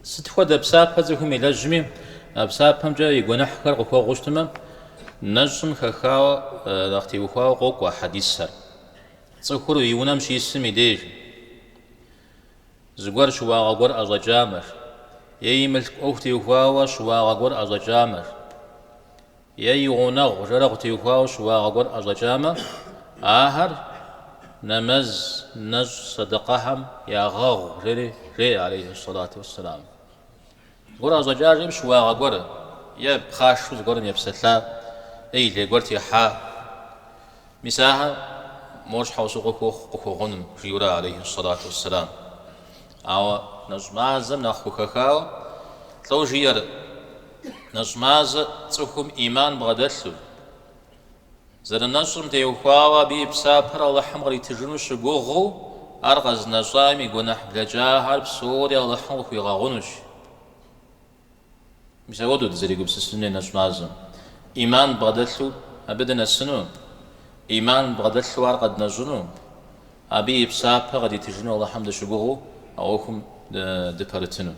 ستخوذ بسابة زهم إلى جميع بسابهم جا يقول نحكر قوة غشتما نجم خخاو لاختي وخاو قوة حديث سر تصخروا يونام شي اسمي ديج زغور شوا غور أزجامر يي ملك أختي وخاو شوا غور أزجامر يي غنغ جرغتي وخاو شوا غور أزجامر آخر نمز نج صدقهم يا غاغ ري عليه الصلاة والسلام غور أزجاج شوا غور يا بخاش زغور يبسلا أي اللي قلت يا حا مساحة موش حوسو قخو غنم جيورا عليه الصلاة والسلام أو نجمازم نخو خخاو لو جير نجماز تخم إيمان بغدلو زر نجم تيوخاوا بي بسابر الله حمر يتجنو شبوغو أرغز نجامي قنح بلجاهر بسوري الله حمر يغاغنوش مساودو تزريقو بسسنين نجمازم إيمان بغدلو أبدا السنو إيمان بغدلو أرغد نجنو أبي بسابر غدي تجنو الله حمد شبوغو أوكم دبرتنو